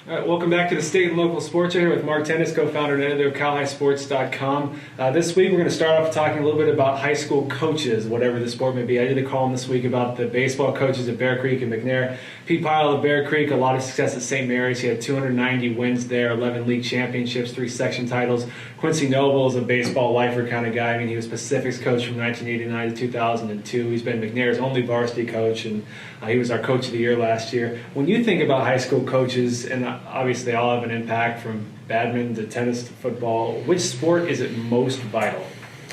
All right, welcome back to the State and Local Sports Show here with Mark Tennis, co-founder and editor of CalHighSports.com. This week we're going to start off talking a little bit about high school coaches, whatever the sport may be. I did a column this week about the baseball coaches at Bear Creek and McNair. Pete Pyle of Bear Creek, a lot of success at St. Mary's. He had 290 wins there, 11 league championships, 3 section titles. Quincy Noble is a baseball lifer kind of guy. I mean, he was Pacific's coach from 1989 to 2002. He's been McNair's only varsity coach, and he was our coach of the year last year. When you think about high school coaches, and obviously they all have an impact from badminton to tennis to football, which sport is it most vital,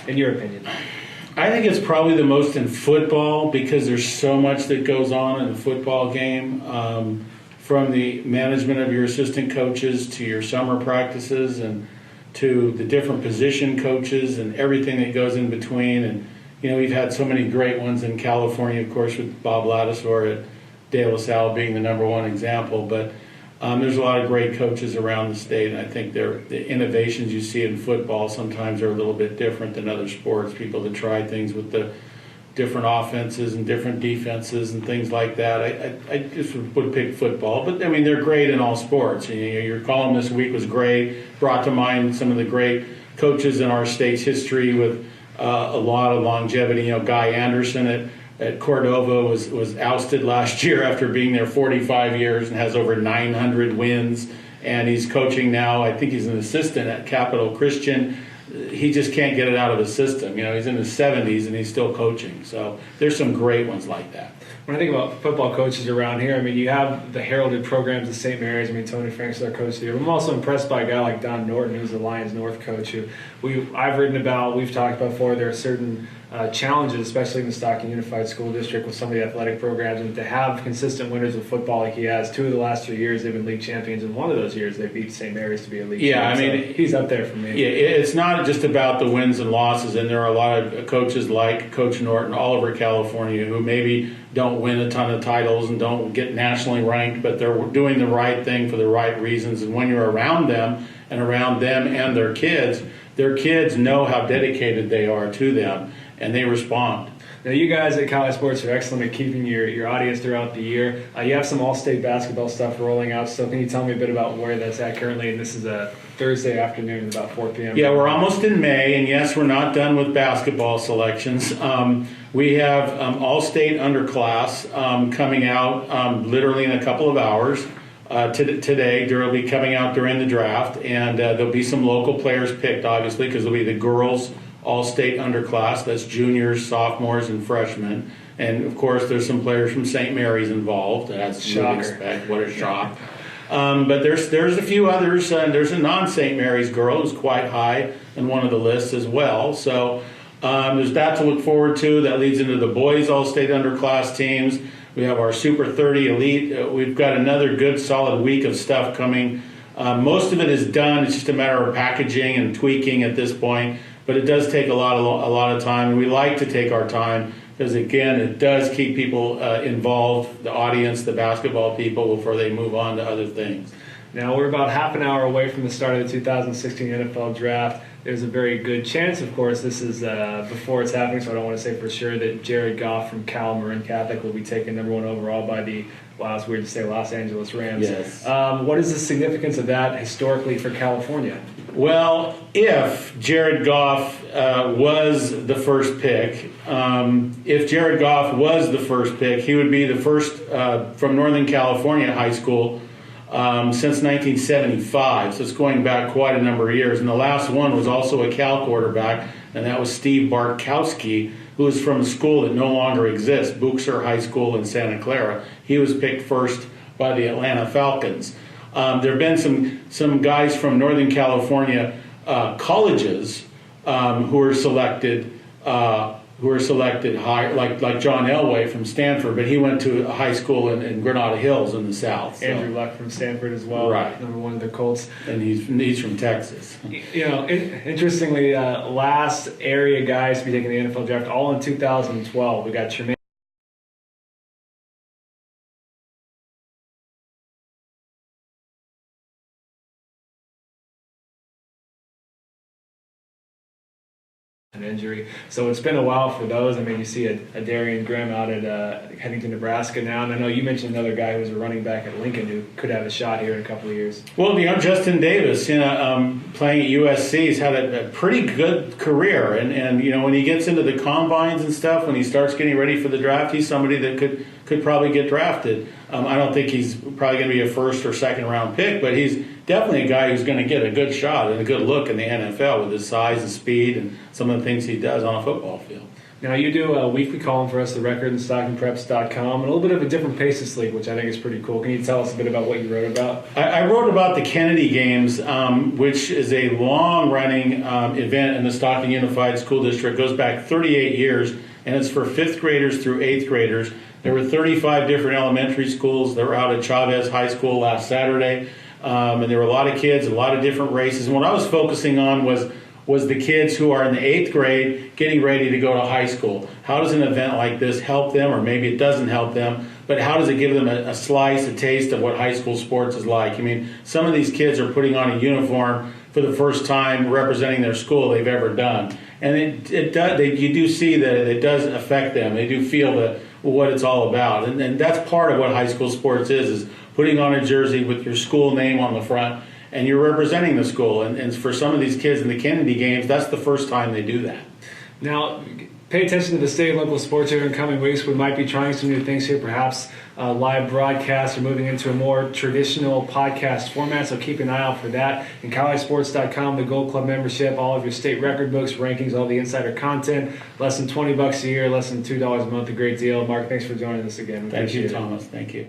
in your opinion? I think it's probably the most in football because there's so much that goes on in the football game, from the management of your assistant coaches to your summer practices and to the different position coaches and everything that goes in between. And, you know, we've had so many great ones in California, of course, with Bob Ladisor at De La Salle being the number one example. But there's a lot of great coaches around the state, and I think the innovations you see in football sometimes are a little bit different than other sports. People that try things with the different offenses and different defenses and things like that. I just would pick football, but I mean they're great in all sports. And, you know, your column this week was great, brought to mind some of the great coaches in our state's history with a lot of longevity. You know, Guy Anderson at Cordova was ousted last year after being there 45 years and has over 900 wins, and he's coaching now. I think he's an assistant at Capital Christian. He just can't get it out of his system. You know, he's in his 70s and he's still coaching. So there's some great ones like that. When I think about football coaches around here, I mean, you have the heralded programs at St. Mary's. I mean, Tony Frank's our coach here. I'm also impressed by a guy like Don Norton, who's the Lions North coach, who I've written about, we've talked about before. There are certain challenges, especially in the Stockton Unified School District with some of the athletic programs, and to have consistent winners of football like he has. 2 of the last 3 years they've been league champions, and one of those years they beat St. Mary's to be a league champion. I mean, so he's up there for me. Yeah, it's not just about the wins and losses, and there are a lot of coaches like Coach Norton all over California who maybe don't win a ton of titles and don't get nationally ranked, but they're doing the right thing for the right reasons. And when you're around them and their kids know how dedicated they are to them, and they respond. Now, you guys at College Sports are excellent at keeping your audience throughout the year. You have some all-state basketball stuff rolling out, so can you tell me a bit about where that's at currently? And this is a Thursday afternoon, about 4 p.m. Yeah, we're almost in May, and yes, we're not done with basketball selections. We have all-state underclass coming out literally in a couple of hours. Today, they'll be coming out during the draft, and there'll be some local players picked, obviously, because there'll be the girls' all-state underclass. That's juniors, sophomores, and freshmen. And, of course, there's some players from St. Mary's involved. That's what you'd expect. What a shock. But there's a few others. There's a non-St. Mary's girl who's quite high on one of the lists as well. So there's that to look forward to. That leads into the boys' all-state underclass teams. We have our Super 30 Elite. We've got another good, solid week of stuff coming. Most of it is done. It's just a matter of packaging and tweaking at this point. But it does take a lot of time, and we like to take our time because, again, it does keep people involved, the audience, the basketball people, before they move on to other things. Now, we're about half an hour away from the start of the 2016 NFL Draft. There's a very good chance, of course, this is before it's happening, so I don't want to say for sure, that Jared Goff from Cal Marin Catholic will be taken number 1 overall by the, wow, it's weird to say, Los Angeles Rams. Yes. What is the significance of that historically for California? Well, if Jared Goff was the first pick, he would be the first from Northern California high school since 1975. So it's going back quite a number of years. And the last one was also a Cal quarterback, and that was Steve Bartkowski, who is from a school that no longer exists, Buchser High School in Santa Clara. He was picked first by the Atlanta Falcons. There have been some guys from Northern California colleges who were selected high, like John Elway from Stanford, but he went to a high school in Granada Hills in the South. So. Andrew Luck from Stanford as well, right? Number 1 of the Colts, and he's from Texas. You know, interestingly, last area guys to be taking the NFL draft all in 2012. We got Tremaine an injury. So it's been a while for those. I mean, you see a Darian Grimm out at heading to Nebraska now, and I know you mentioned another guy who was a running back at Lincoln who could have a shot here in a couple of years. Well, Justin Davis, playing at USC, has had a pretty good career, and when he gets into the combines and stuff, when he starts getting ready for the draft, he's somebody that could probably get drafted. I don't think he's probably going to be a first or second round pick, but he's definitely a guy who's going to get a good shot and a good look in the NFL with his size and speed and some of the things he does on a football field. Now, you do a weekly column for us, The Record, and StocktonPreps.com, and a little bit of a different pace of sleep, which I think is pretty cool. Can you tell us a bit about what you wrote about? I wrote about the Kennedy Games, which is a long-running event in the Stockton Unified School District. It goes back 38 years, and it's for 5th graders through 8th graders. There were 35 different elementary schools that were out at Chavez High School last Saturday, and there were a lot of kids, a lot of different races. And what I was focusing on was the kids who are in the 8th grade getting ready to go to high school. How does an event like this help them, or maybe it doesn't help them, but how does it give them a slice, a taste of what high school sports is like? I mean, some of these kids are putting on a uniform for the first time representing their school they've ever done. And you do see that it does affect them. They do feel what it's all about. And that's part of what high school sports is putting on a jersey with your school name on the front, and you're representing the school. And for some of these kids in the Kennedy Games, that's the first time they do that. Now, pay attention to the state and local sports here in coming weeks. We might be trying some new things here, perhaps live broadcasts or moving into a more traditional podcast format, so keep an eye out for that. And CalHighSports.com, the Gold Club membership, all of your state record books, rankings, all the insider content, less than $20 a year, less than $2 a month, a great deal. Mark, thanks for joining us again. Thank you, Thomas. Thank you.